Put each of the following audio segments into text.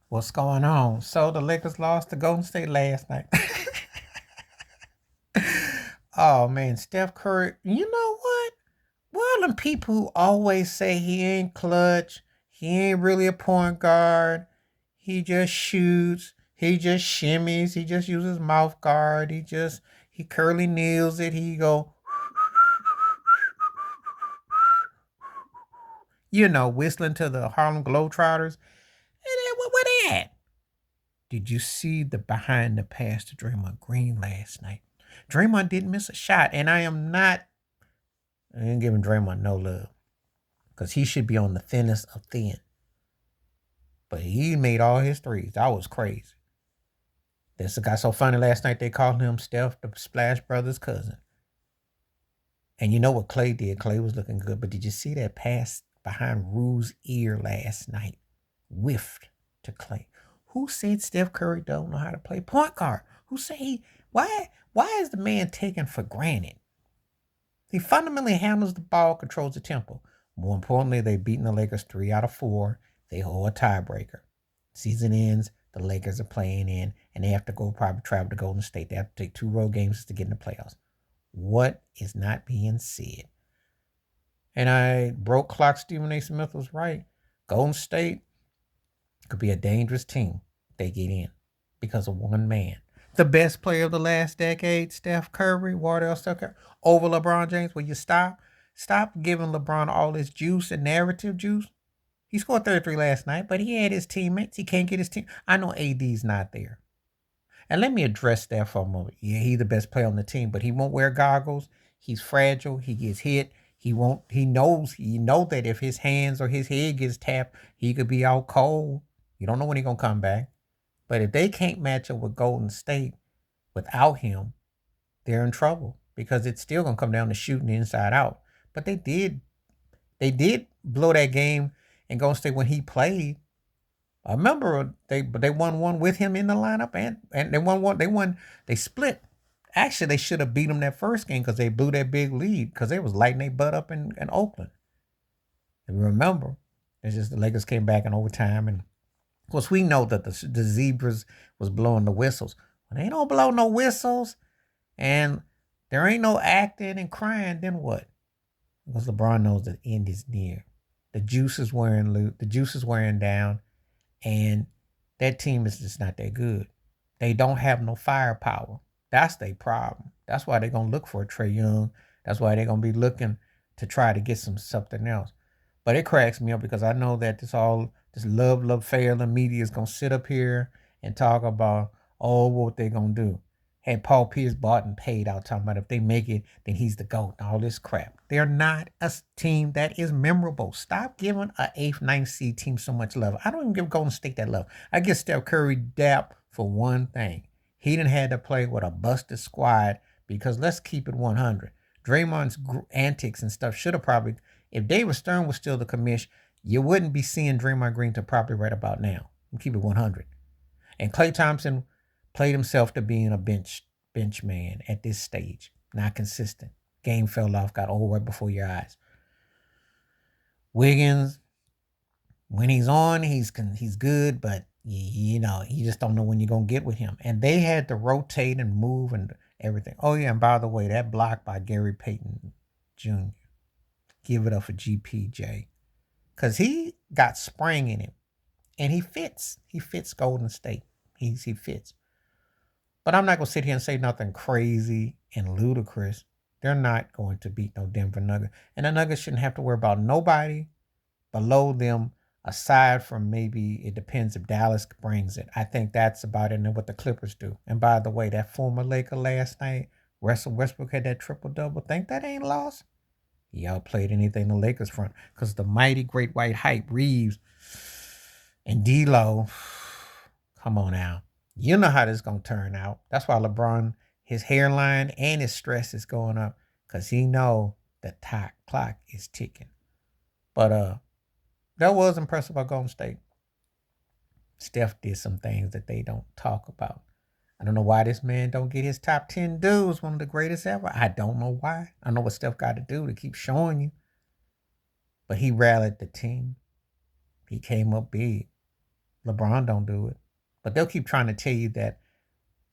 What's going on? So the Lakers lost to Golden State last night. Oh man, Steph Curry. You know what? Well, them people who always say he ain't clutch, he ain't really a point guard, he just shoots, he just shimmies, he just uses mouth guard, he curly nails it, he go, whistling to the Harlem Globetrotters. And then where they at? Did you see the behind the pass to Draymond Green last night? Draymond didn't miss a shot, and I ain't giving Draymond no love because he should be on the thinnest of thin. But he made all his threes. That was crazy. This got so funny last night they called him Steph the Splash Brothers cousin. And you know what Clay did? Clay was looking good, but did you see that pass behind Rue's ear last night? Whiffed to Clay. Who said Steph Curry don't know how to play point guard? Who said why is the man taken for granted? He fundamentally handles the ball, controls the tempo. More importantly, they've beaten the Lakers 3 out of 4. They hold a tiebreaker. Season ends, the Lakers are playing in, and they have to go probably travel to Golden State. They have to take 2 road games to get in the playoffs. What is not being said? And I broke clock. Stephen A. Smith was right. Golden State could be a dangerous team. They get in because of one man. The best player of the last decade, Steph Curry, Wardell Steph Curry, over LeBron James. Will you stop? Stop giving LeBron all this juice and narrative juice. He scored 33 last night, but he had his teammates. He can't get his team. I know AD's not there. And let me address that for a moment. Yeah, he's the best player on the team, but he won't wear goggles. He's fragile. He gets hit. He won't. He knows that if his hands or his head gets tapped, he could be out cold. You don't know when he's gonna come back. But if they can't match up with Golden State without him, they're in trouble because it's still gonna come down to shooting the inside out. But they did blow that game in Golden State when he played. I remember they won one with him in the lineup and they won one. They split. Actually, they should have beat them that first game because they blew that big lead because they was lighting their butt up in Oakland. If you remember, it's just the Lakers came back in overtime, and of course we know that the Zebras was blowing the whistles. When they don't blow no whistles and there ain't no acting and crying, then what? Because LeBron knows the end is near. The juice is wearing down, and that team is just not that good. They don't have no firepower. That's their problem. That's why they're gonna look for a Trey Young. That's why they're gonna be looking to try to get something else. But it cracks me up because I know that this love affair the media is gonna sit up here and talk about what they gonna do. Had Paul Pierce bought and paid out talking about if they make it, then he's the GOAT and all this crap. They're not a team that is memorable. Stop giving a 8th, 9th seed team so much love. I don't even give Golden State that love. I give Steph Curry dap for one thing. He didn't have to play with a busted squad because let's keep it 100. Draymond's antics and stuff should have probably, if David Stern was still the commish, you wouldn't be seeing Draymond Green to probably right about now. Keep it 100. And Klay Thompson played himself to being a bench man at this stage. Not consistent. Game fell off, got old right before your eyes. Wiggins, when he's on, he's good, but you just don't know when you're gonna get with him. And they had to rotate and move and everything. Oh yeah, and by the way, that block by Gary Payton Jr. Give it up for GPJ. Cause he got spring in him. And he fits. He fits Golden State. He fits. But I'm not gonna sit here and say nothing crazy and ludicrous. They're not going to beat no Denver Nuggets. And the Nuggets shouldn't have to worry about nobody below them aside from maybe it depends if Dallas brings it. I think that's about it and what the Clippers do. And by the way, that former Laker last night, Russell Westbrook had that triple-double. Think that ain't lost? Y'all played anything the Lakers front because the mighty great white hype Reeves and D'Lo, come on now. You know how this is going to turn out. That's why LeBron, his hairline and his stress is going up because he know the clock is ticking. But that was impressive by Golden State. Steph did some things that they don't talk about. I don't know why this man don't get his top 10 dudes, one of the greatest ever. I don't know why. I know what Steph got to do to keep showing you. But he rallied the team. He came up big. LeBron don't do it. But they'll keep trying to tell you that,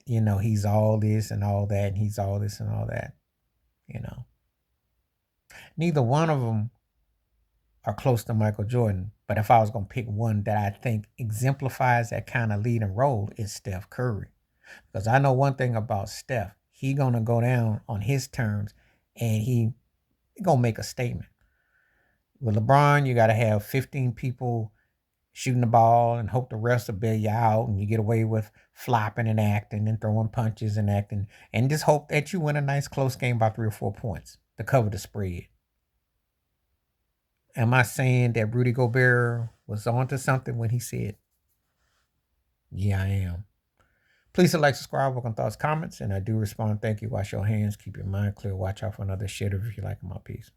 he's all this and all that, and he's all this and all that. You know, neither one of them are close to Michael Jordan. But if I was going to pick one that I think exemplifies that kind of leading role, it's Steph Curry. Because I know one thing about Steph. He going to go down on his terms, and he going to make a statement. With LeBron, you got to have 15 people shooting the ball and hope the rest will bail you out, and you get away with flopping and acting and throwing punches and acting, and just hope that you win a nice close game by 3 or 4 points to cover the spread. Am I saying that Rudy Gobert was onto something when he said, yeah, I am? Please like, subscribe, work on thoughts, comments, and I do respond. Thank you. Wash your hands. Keep your mind clear. Watch out for another shitter if you like my piece.